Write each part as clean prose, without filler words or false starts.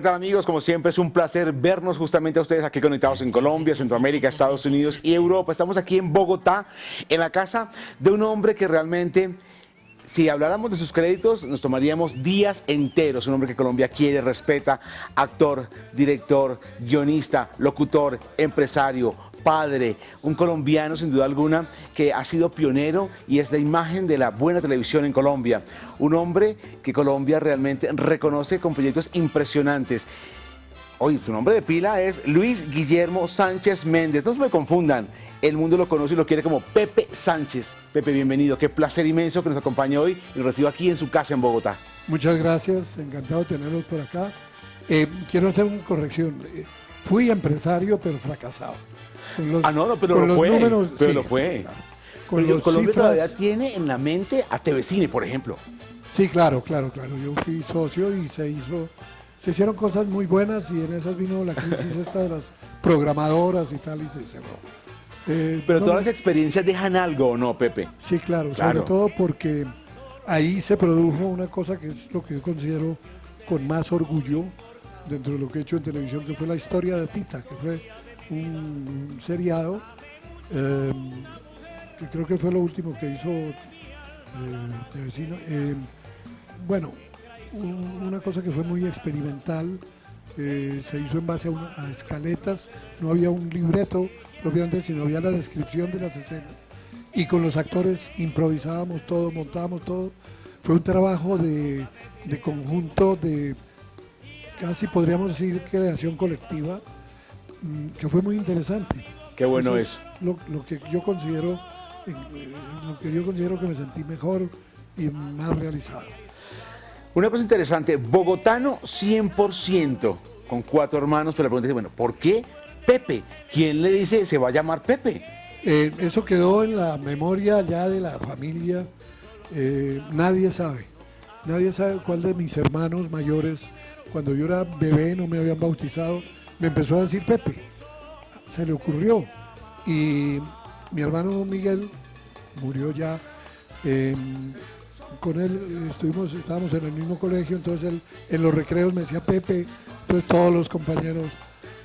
¿Qué tal, amigos? Como siempre es un placer vernos justamente a ustedes aquí conectados en Colombia, Centroamérica, Estados Unidos y Europa. Estamos aquí en Bogotá, en la casa de un hombre que realmente, si habláramos de sus créditos, nos tomaríamos días enteros. Un hombre que Colombia quiere, respeta, actor, director, guionista, locutor, empresario, padre, un colombiano sin duda alguna que ha sido pionero y es la imagen de la buena televisión en Colombia. Un hombre que Colombia realmente reconoce con proyectos impresionantes. Hoy su nombre de pila es Luis Guillermo Sánchez Méndez. No se me confundan, el mundo lo conoce y lo quiere como Pepe Sánchez. Pepe, bienvenido, qué placer inmenso que nos acompañe hoy y lo recibo aquí en su casa en Bogotá. Muchas gracias, encantado de tenerlos por acá. Quiero hacer una corrección. Fui empresario, pero fracasado. Pero lo fue, números, pero sí, lo fue. Claro. Colombia todavía tiene en la mente a TVCine, por ejemplo. Sí, claro. Yo fui socio y se hicieron cosas muy buenas y en esas vino la crisis esta de las programadoras y tal y se cerró. Pero todas las experiencias dejan algo, ¿o no, Pepe? Sí, claro, sobre todo porque ahí se produjo una cosa que es lo que yo considero con más orgullo dentro de lo que he hecho en televisión, que fue la historia de Tita, que fue un seriado que creo que fue lo último que hizo TVCine. Bueno, una cosa que fue muy experimental, se hizo en base a escaletas, no había un libreto propiamente, sino había la descripción de las escenas y con los actores improvisábamos todo, montábamos todo. Fue un trabajo de conjunto, de casi podríamos decir creación colectiva, que fue muy interesante. Qué bueno es. Lo que yo considero, que me sentí mejor y más realizado. Una cosa interesante, bogotano 100%, con 4 hermanos, pero la pregunta es, bueno, ¿por qué Pepe? ¿Quién le dice se va a llamar Pepe? Eso quedó en la memoria ya de la familia. Nadie sabe cuál de mis hermanos mayores, cuando yo era bebé, no me habían bautizado, me empezó a decir Pepe, se le ocurrió, y mi hermano Miguel murió ya. Con él estábamos en el mismo colegio, entonces él en los recreos me decía Pepe, entonces todos los compañeros.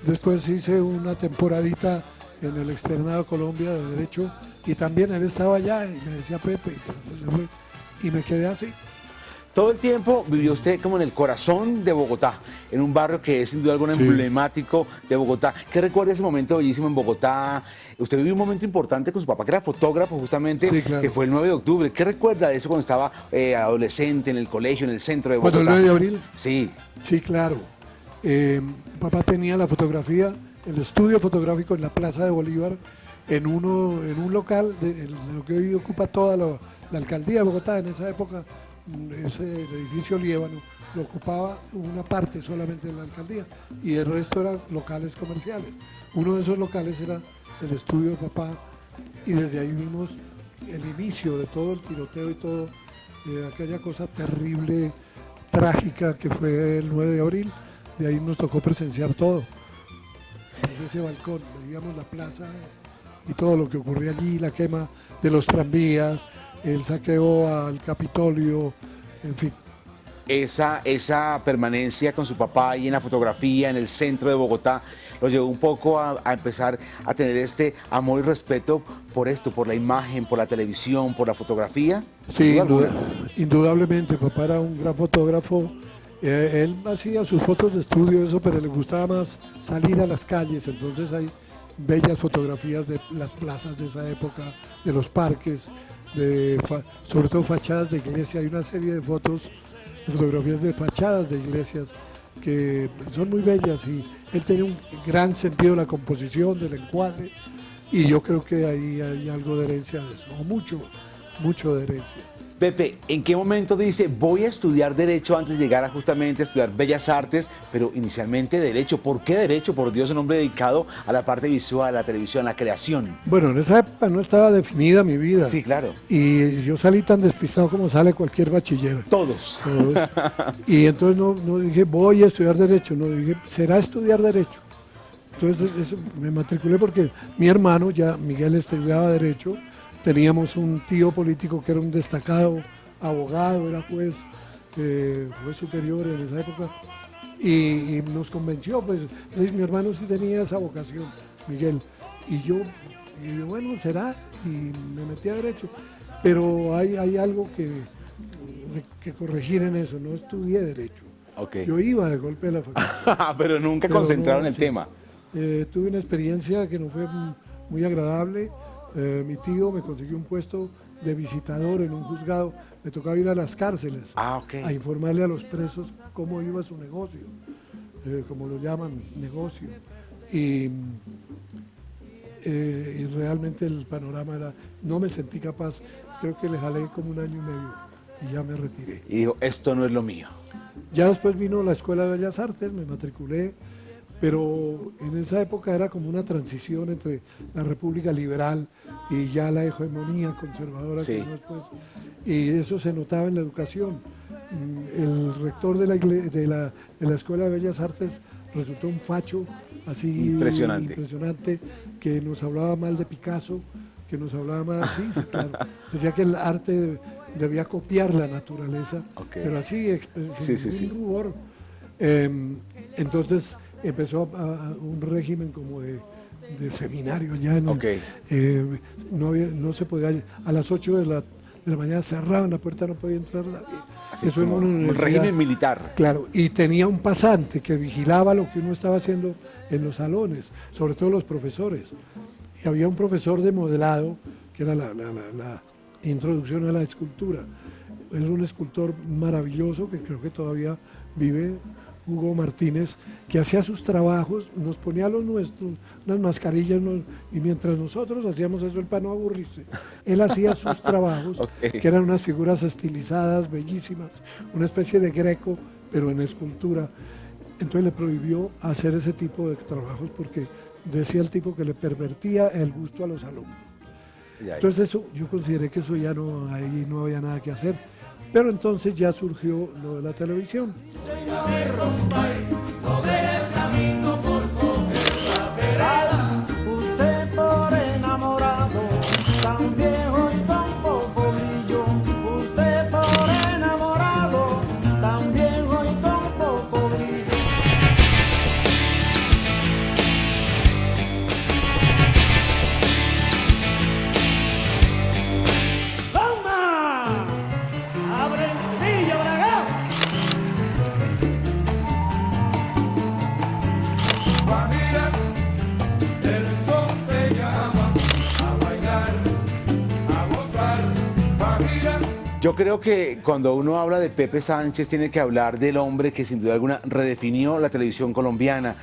Después hice una temporadita en el Externado Colombia de Derecho y también él estaba allá y me decía Pepe, y me quedé así. Todo el tiempo vivió usted como en el corazón de Bogotá, en un barrio que es sin duda alguna emblemático de Bogotá. ¿Qué recuerda ese momento bellísimo en Bogotá? Usted vivió un momento importante con su papá, que era fotógrafo justamente, claro, que fue el 9 de octubre. ¿Qué recuerda de eso cuando estaba adolescente en el colegio, en el centro de Bogotá? ¿Cuándo, el 9 de abril? Sí. Sí, claro. Papá tenía la fotografía, el estudio fotográfico en la Plaza de Bolívar, en un local de lo que hoy ocupa toda la alcaldía de Bogotá en esa época. Ese edificio Liébano lo ocupaba una parte solamente de la alcaldía y el resto eran locales comerciales. Uno de esos locales era el estudio de papá y desde ahí vimos el inicio de todo el tiroteo y todo, aquella cosa terrible, trágica que fue el 9 de abril. De ahí nos tocó presenciar todo. Desde ese balcón veíamos la plaza y todo lo que ocurría allí, la quema de los tranvías, el saqueo al Capitolio, en fin. Esa permanencia con su papá ahí en la fotografía, en el centro de Bogotá, lo llevó un poco a empezar a tener este amor y respeto por esto, por la imagen, por la televisión, por la fotografía. Sí, indudablemente, papá era un gran fotógrafo. Él hacía sus fotos de estudio, eso, pero le gustaba más salir a las calles, entonces hay bellas fotografías de las plazas de esa época, de los parques, sobre todo fachadas de iglesia. Hay una serie de fotografías de fachadas de iglesias que son muy bellas y él tiene un gran sentido de la composición, del encuadre, y yo creo que ahí hay algo de herencia de eso, o mucho de herencia. Pepe, ¿en qué momento dice voy a estudiar Derecho antes de llegar justamente a estudiar Bellas Artes, pero inicialmente Derecho? ¿Por qué Derecho? Por Dios, un hombre dedicado a la parte visual, a la televisión, a la creación. Bueno, en esa época no estaba definida mi vida. Sí, claro. Y yo salí tan despistado como sale cualquier bachiller. Todos. Y entonces no dije voy a estudiar Derecho, no dije será estudiar Derecho. Entonces me matriculé porque mi hermano, ya Miguel, estudiaba Derecho. Teníamos un tío político que era un destacado abogado, era juez superior en esa época, y nos convenció, pues mi hermano sí tenía esa vocación, Miguel, y yo bueno, será, y me metí a Derecho, pero hay algo que corregir en eso, no estudié Derecho, Okay. yo iba de golpe a la facultad. Pero nunca Pero concentraron no, el sí. tema. Tuve una experiencia que no fue muy agradable. Mi tío me consiguió un puesto de visitador en un juzgado. Me tocaba ir a las cárceles Ok. a informarle a los presos cómo iba su negocio, como lo llaman, negocio. Y realmente el panorama era, no me sentí capaz, creo que le jalé como 1 año y medio y ya me retiré. Y dijo, esto no es lo mío. Ya después vino la Escuela de Bellas Artes, me matriculé, pero en esa época era como una transición entre la República Liberal y ya la hegemonía conservadora Sí. que vino después, y eso se notaba en la educación. El rector de la Escuela de Bellas Artes resultó un facho así impresionante, que nos hablaba mal de Picasso, que nos hablaba mal, sí, claro, decía que el arte debía copiar la naturaleza, Okay. pero así, sin ningún rubor. Entonces empezó un régimen como de seminario ya en Okay. no se podía, a las 8 de la mañana cerraban la puerta, no podía entrar nadie. Así Eso en como una un universidad, régimen militar. claro, y tenía un pasante que vigilaba lo que uno estaba haciendo en los salones, sobre todo los profesores. Y había un profesor de modelado, que era la introducción a la escultura. Es un escultor maravilloso que creo que todavía vive, Hugo Martínez, que hacía sus trabajos, nos ponía los nuestros, unas mascarillas, y mientras nosotros hacíamos eso, él para no aburrirse, él hacía sus trabajos, Okay. que eran unas figuras estilizadas, bellísimas, una especie de Greco, pero en escultura. Entonces le prohibió hacer ese tipo de trabajos porque decía el tipo que le pervertía el gusto a los alumnos. Entonces eso, yo consideré que eso ya no, ahí no había nada que hacer, pero entonces ya surgió lo de la televisión. Usted por enamorado, tan viejo y tan poco brillo. Usted por enamorado, tan viejo y tan poco brillo. ¡Toma! ¡Abre el brillo, Bragado! Familia, el son te llama a bailar, a gozar. Familia. Yo creo que cuando uno habla de Pepe Sánchez tiene que hablar del hombre que sin duda alguna redefinió la televisión colombiana.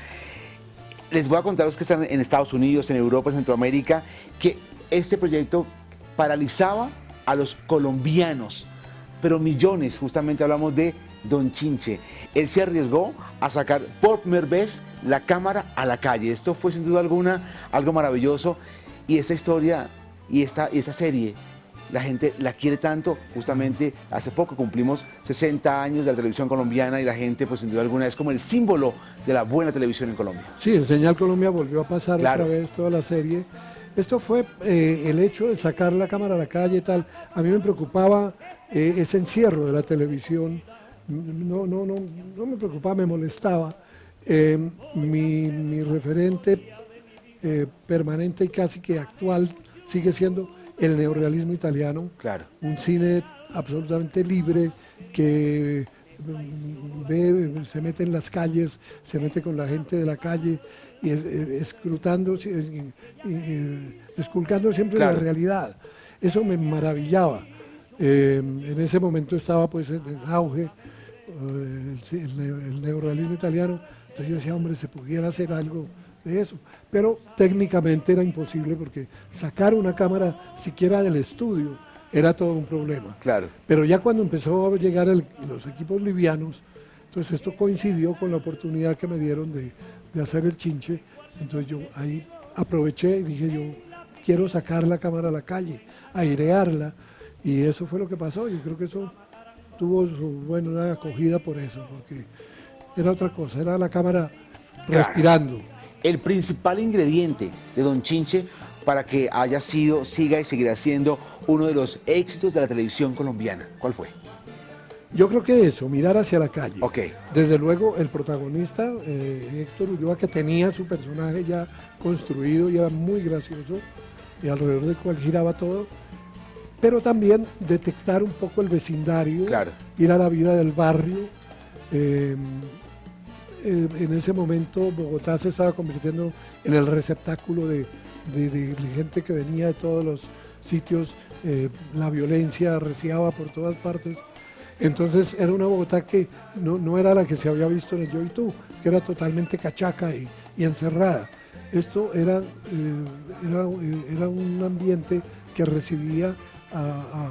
Les voy a contar a los que están en Estados Unidos, en Europa, en Centroamérica, que este proyecto paralizaba a los colombianos, pero millones. Justamente hablamos de Don Chinche. Él se arriesgó a sacar por primera vez la cámara a la calle. Esto fue sin duda alguna algo maravilloso, y esta historia y esta serie la gente la quiere tanto. Justamente hace poco cumplimos 60 años de la televisión colombiana y la gente pues sin duda alguna es como el símbolo de la buena televisión en Colombia. Sí, en Señal Colombia volvió a pasar Claro. otra vez toda la serie. Esto fue el hecho de sacar la cámara a la calle y tal. A mí me preocupaba ese encierro de la televisión. No me preocupaba, me molestaba. Mi referente permanente y casi que actual sigue siendo el neorrealismo italiano. Claro. Un cine absolutamente libre que se mete en las calles, se mete con la gente de la calle y escrutando, esculcando siempre Claro. la realidad. Eso me maravillaba. En ese momento estaba pues en auge el neorrealismo italiano, entonces yo decía, hombre, se pudiera hacer algo de eso, pero técnicamente era imposible porque sacar una cámara siquiera del estudio era todo un problema. Claro. Pero ya cuando empezó a llegar los equipos livianos, entonces esto coincidió con la oportunidad que me dieron de hacer el Chinche, entonces yo ahí aproveché y dije, yo quiero sacar la cámara a la calle, airearla, y eso fue lo que pasó. Yo creo que eso tuvo su buena acogida por eso, porque era otra cosa, era la cámara respirando. El principal ingrediente de Don Chinche para que haya sido, siga y seguirá siendo uno de los éxitos de la televisión colombiana, ¿cuál fue? Yo creo que eso, mirar hacia la calle. Ok. Desde luego, el protagonista, Héctor Ulloa, que tenía su personaje ya construido y era muy gracioso, y alrededor del cual giraba todo, pero también detectar un poco el vecindario, Claro. ir a la vida del barrio. En ese momento Bogotá se estaba convirtiendo en el receptáculo de gente que venía de todos los sitios, la violencia arreciaba por todas partes. Entonces era una Bogotá que no era la que se había visto en el Yo y Tú, que era totalmente cachaca y encerrada. Esto era un ambiente que recibía a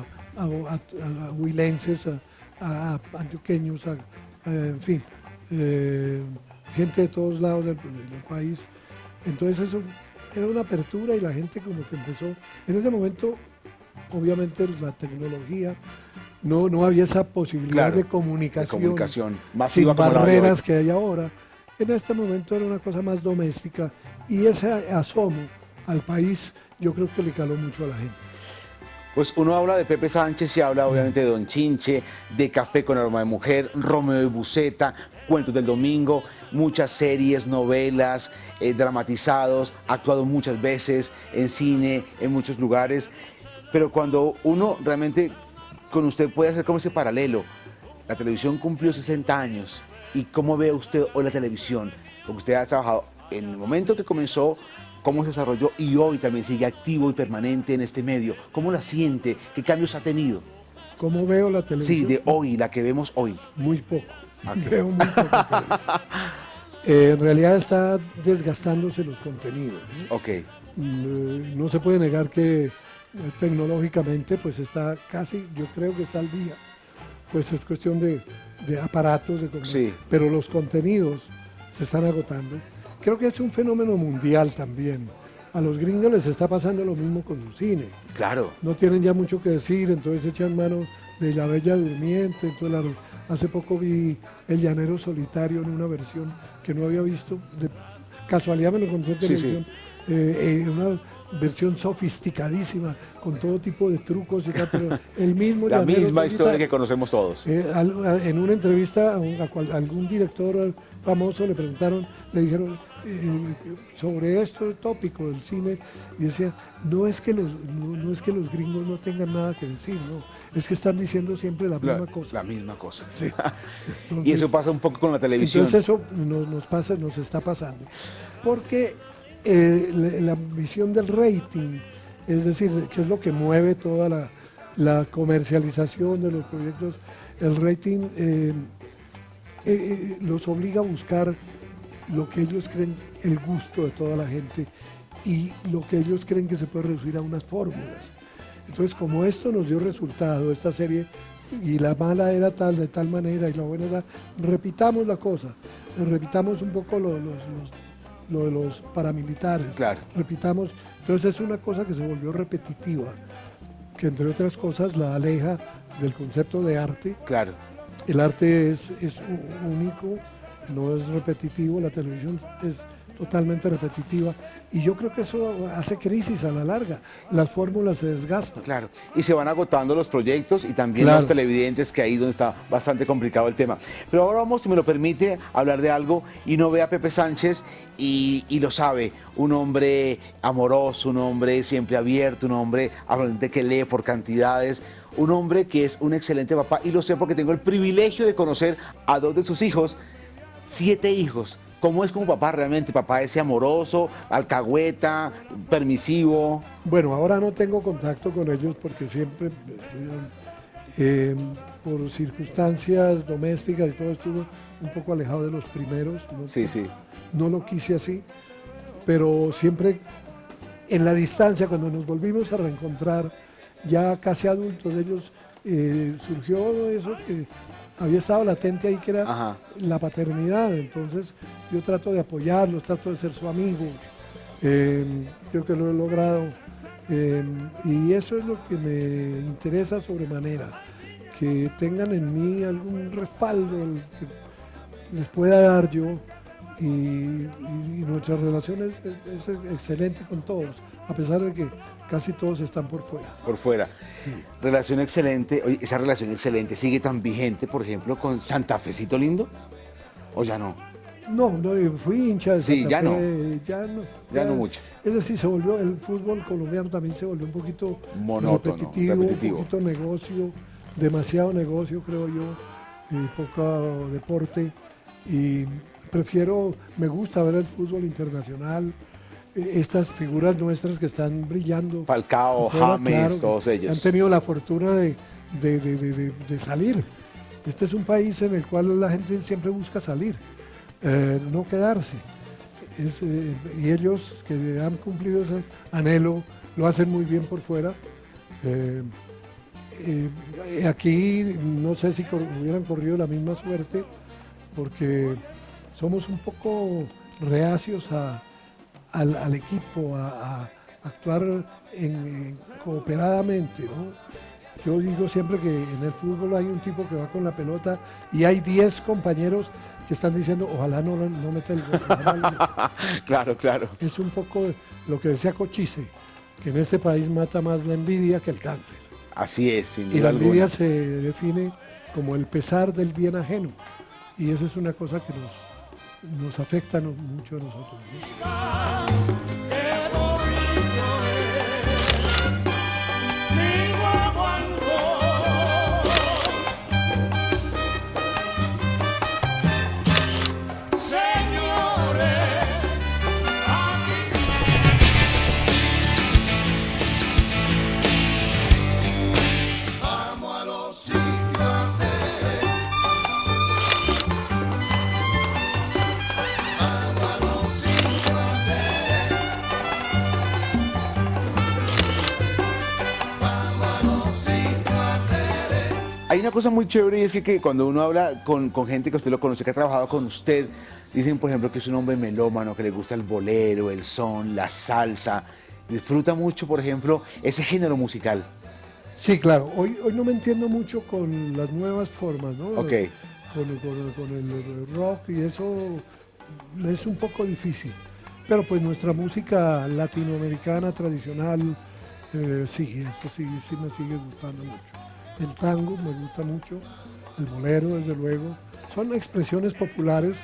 huilenses, a antioqueños, en fin, gente de todos lados del país. Entonces eso era una apertura y la gente como que empezó. En ese momento, obviamente, la tecnología, no había esa posibilidad Claro, de comunicación masiva sin como la de barreras hoy. que hay ahora. En este momento era una cosa más doméstica y ese asomo al país yo creo que le caló mucho a la gente. Pues uno habla de Pepe Sánchez y habla obviamente de Don Chinche, de Café con aroma de mujer, Romeo y Buceta, Cuentos del Domingo, muchas series, novelas, dramatizados, ha actuado muchas veces en cine, en muchos lugares, pero cuando uno realmente con usted puede hacer como ese paralelo, la televisión cumplió 60 años, ¿y cómo ve usted hoy la televisión? Porque usted ha trabajado en el momento que comenzó, cómo se desarrolló y hoy también sigue activo y permanente en este medio. ¿Cómo la siente? ¿Qué cambios ha tenido? ¿Cómo veo la Sí, televisión? de hoy, la que vemos hoy. Muy poco. Ok. Veo muy poco televisión. En realidad está desgastándose los contenidos, ¿no? Ok, No se puede negar que tecnológicamente pues está casi, yo creo que está al día. Pues es cuestión de aparatos, Sí. pero los contenidos se están agotando. Creo que es un fenómeno mundial también. A los gringos les está pasando lo mismo con su cine. claro. No tienen ya mucho que decir, entonces echan mano de La Bella Durmiente. Entonces, hace poco vi El Llanero Solitario en una versión que no había visto. De casualidad me lo encontré en Sí, televisión. Una versión sofisticadísima, con todo tipo de trucos y tal, pero el mismo La Llanero misma historia Solitario. que conocemos todos. En una entrevista a algún director famoso le preguntaron, le dijeron sobre este tópico del cine y decía, no es que los gringos no tengan nada que decir, no, es que están diciendo siempre la misma cosa. La misma cosa. Sí. Y eso pasa un poco con la televisión. Entonces eso nos está pasando, porque la visión del rating, es decir, que es lo que mueve toda la comercialización de los proyectos, el rating los obliga a buscar lo que ellos creen el gusto de toda la gente y lo que ellos creen que se puede reducir a unas fórmulas. Entonces, como esto nos dio resultado, esta serie, y la mala era tal, de tal manera, y la buena era, repitamos la cosa, repitamos un poco lo de los paramilitares, Claro. repitamos, entonces es una cosa que se volvió repetitiva, que entre otras cosas la aleja del concepto de arte. Claro. El arte es único, no es repetitivo, la televisión es totalmente repetitiva y yo creo que eso hace crisis a la larga, las fórmulas se desgastan. Claro, y se van agotando los proyectos y también Claro. los televidentes, que ahí donde está bastante complicado el tema. Pero ahora vamos, si me lo permite, a hablar de algo y no ve a Pepe Sánchez y lo sabe, un hombre amoroso, un hombre siempre abierto, un hombre hablante que lee por cantidades, un hombre que es un excelente papá y lo sé porque tengo el privilegio de conocer a dos de sus hijos, 7 hijos. ¿Cómo es como papá realmente? Papá ese amoroso, alcahueta, permisivo. Bueno, ahora no tengo contacto con ellos porque siempre, por circunstancias domésticas y todo, estuve un poco alejado de los primeros. ¿No? Sí, sí. No lo quise así, pero siempre en la distancia, cuando nos volvimos a reencontrar, ya casi adultos, ellos surgió eso que había estado latente ahí, que era Ajá. la paternidad. Entonces yo trato de apoyarlos, trato de ser su amigo, creo que lo he logrado, y eso es lo que me interesa sobremanera, que tengan en mí algún respaldo el que les pueda dar yo, y nuestra relación es excelente con todos, a pesar de que casi todos están por fuera. Por fuera. Relación excelente, oye, esa relación excelente sigue tan vigente, por ejemplo, con Santa Fecito Lindo, ¿o ya no? No, fui hincha de Sí, Santa ya no. Fe, Ya no mucho. Es decir, el fútbol colombiano también se volvió un poquito Monótono, repetitivo. un poquito negocio, demasiado negocio creo yo, y poco deporte, y me gusta ver el fútbol internacional, estas figuras nuestras que están brillando. Falcao, afuera, James, claro, todos ellos. han tenido la fortuna de salir. Este es un país en el cual la gente siempre busca salir. No quedarse. Y ellos que han cumplido ese anhelo lo hacen muy bien por fuera. Aquí no sé si hubieran corrido la misma suerte, porque somos un poco reacios al equipo, a actuar cooperadamente, ¿no? Yo digo siempre que en el fútbol hay un tipo que va con la pelota y hay 10 compañeros que están diciendo, ojalá no meta el gol. Claro, claro. Es un poco lo que decía Cochise, que en este país mata más la envidia que el cáncer. Así es, sin Y duda la envidia alguna. se define como el pesar del bien ajeno. Y esa es una cosa que nos afecta mucho a nosotros, ¿no? Qué bonito es mi guaguancó. Señores, aquí vamos a los sitios de Hay una cosa muy chévere y es que cuando uno habla con gente que usted lo conoce, que ha trabajado con usted, dicen por ejemplo que es un hombre melómano, que le gusta el bolero, el son, la salsa, disfruta mucho por ejemplo ese género musical. Sí, claro. Hoy no me entiendo mucho con las nuevas formas, ¿no? Ok. Con el rock y eso es un poco difícil. Pero pues nuestra música latinoamericana tradicional, sí, eso sí me sigue gustando mucho. El tango me gusta mucho, el bolero desde luego. Son expresiones populares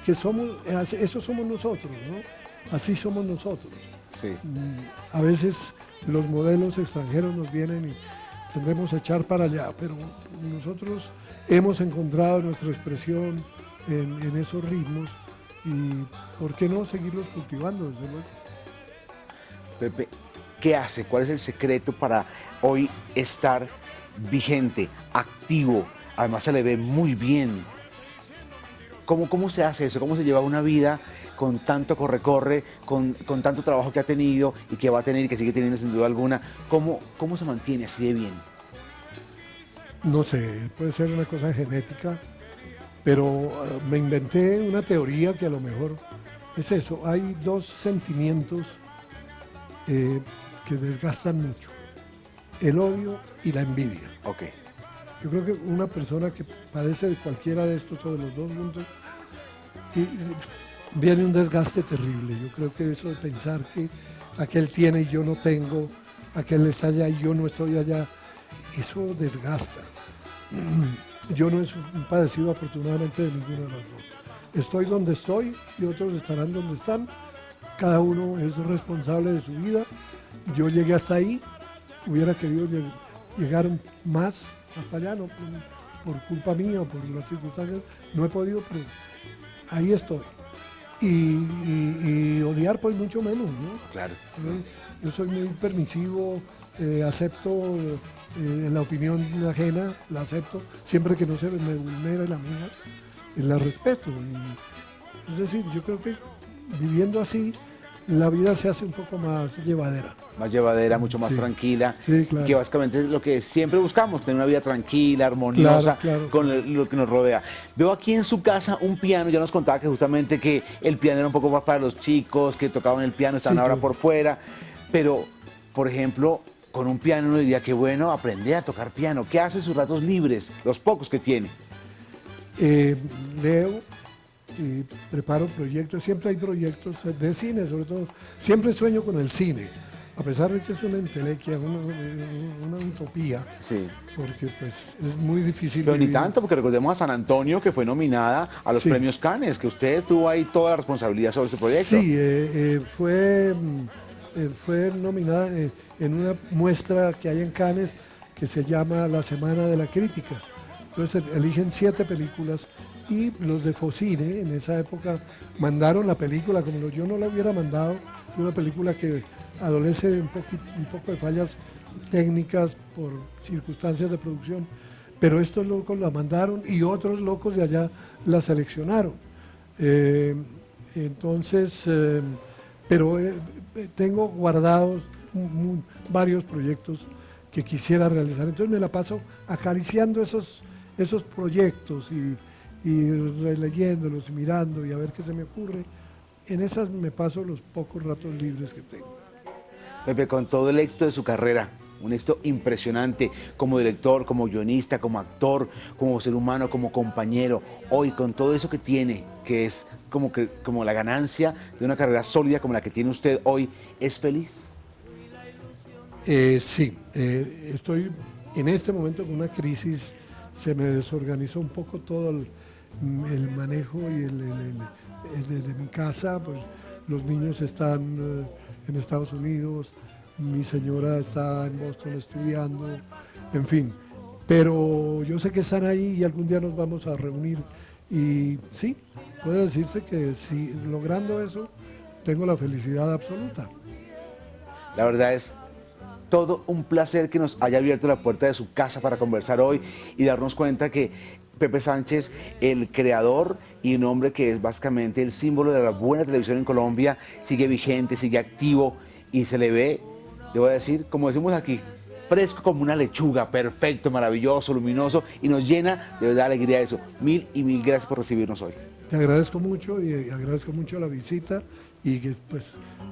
que eso somos nosotros, ¿no? Así somos nosotros. Sí. A veces los modelos extranjeros nos vienen y tendemos a echar para allá, pero nosotros hemos encontrado nuestra expresión en esos ritmos y ¿por qué no seguirlos cultivando, desde luego? Pepe, ¿qué hace? ¿Cuál es el secreto para hoy estar vigente, activo? Además se le ve muy bien. ¿Cómo se hace eso? ¿Cómo se lleva una vida con tanto corre-corre, con tanto trabajo que ha tenido y que va a tener y que sigue teniendo sin duda alguna? ¿Cómo se mantiene así de bien? No sé, puede ser una cosa genética, pero me inventé una teoría que a lo mejor es eso. Hay dos sentimientos que desgastan mucho: el odio y la envidia. Ok. Yo creo que una persona que padece de cualquiera de estos o de los dos juntos, viene un desgaste terrible. Yo creo que eso de pensar que aquel tiene y yo no tengo, aquel está allá y yo no estoy allá, eso desgasta. Yo no he padecido afortunadamente de ninguna de las dos. Estoy donde estoy y otros estarán donde están. Cada uno es responsable de su vida. Yo llegué hasta ahí, hubiera querido llegar más hasta allá, no por culpa mía o por las circunstancias, no he podido, pero ahí estoy. Y odiar pues mucho menos, ¿no? Claro. Yo soy muy permisivo, acepto la opinión ajena, la acepto, siempre que no se me vulnere la mía, la respeto. Es decir, yo creo que viviendo así, la vida se hace un poco más llevadera. Más llevadera, mucho más Sí. tranquila, Sí, claro. que básicamente es lo que siempre buscamos, tener una vida tranquila, armoniosa, Claro. con lo que nos rodea. Veo aquí en su casa un piano, ya nos contaba que justamente que el piano era un poco más para los chicos, que tocaban el piano, estaban Sí, ahora claro. por fuera, pero, por ejemplo, con un piano uno diría que bueno, aprender a tocar piano. ¿Qué hace en sus ratos libres, los pocos que tiene? Leo, y preparo proyectos, siempre hay proyectos de cine, sobre todo, siempre sueño con el cine, a pesar de que es una entelequia, una utopía, Sí. porque pues es muy difícil. Pero ni vivir. tanto, porque recordemos a San Antonio, que fue nominada a los Sí. premios Cannes, que usted tuvo ahí toda la responsabilidad sobre este proyecto. Sí, fue nominada en una muestra que hay en Cannes que se llama la Semana de la Crítica. Entonces eligen 7 películas y los de Focine en esa época mandaron la película, como yo no la hubiera mandado, es una película que adolece un poco de fallas técnicas por circunstancias de producción, pero estos locos la mandaron y otros locos de allá la seleccionaron. Entonces, pero tengo guardados varios proyectos que quisiera realizar, entonces me la paso acariciando esos proyectos y releyéndolos y mirando y a ver qué se me ocurre. En esas me paso los pocos ratos libres que tengo. Pepe, con todo el éxito de su carrera, un éxito impresionante como director, como guionista, como actor, como ser humano, como compañero, hoy con todo eso que tiene, que es como la ganancia de una carrera sólida como la que tiene usted hoy, ¿es feliz? Sí, estoy en este momento con una crisis, se me desorganizó un poco todo el manejo y de mi casa, pues los niños están en Estados Unidos, mi señora está en Boston estudiando, en fin, pero yo sé que están ahí y algún día nos vamos a reunir y sí, puede decirse que sí, logrando eso tengo la felicidad absoluta. La verdad es todo un placer que nos haya abierto la puerta de su casa para conversar hoy y darnos cuenta que Pepe Sánchez, el creador y un hombre que es básicamente el símbolo de la buena televisión en Colombia, sigue vigente, sigue activo y se le ve, debo decir, como decimos aquí, fresco como una lechuga, perfecto, maravilloso, luminoso y nos llena de verdad alegría eso. Mil y mil gracias por recibirnos hoy. Te agradezco mucho y agradezco mucho la visita y que, pues,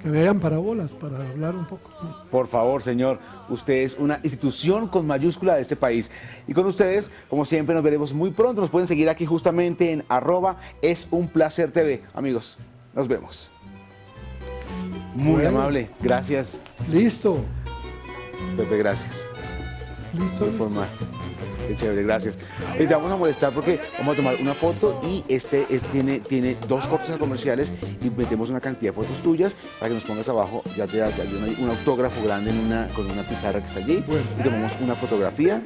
que me hayan parabolas para hablar un poco. Por favor, señor, usted es una institución con mayúscula de este país. Y con ustedes, como siempre, nos veremos muy pronto. Nos pueden seguir aquí justamente en @esunplacertv. Amigos, nos vemos. Muy Bueno. amable, gracias, Listo, Pepe, gracias. listo. Muy formal. Qué chévere, gracias. Y te vamos a molestar porque vamos a tomar una foto y tiene 2 cortes comerciales y metemos una cantidad de fotos tuyas para que nos pongas abajo, ya te da un autógrafo grande con una pizarra que está allí Bueno. y tomamos una fotografía.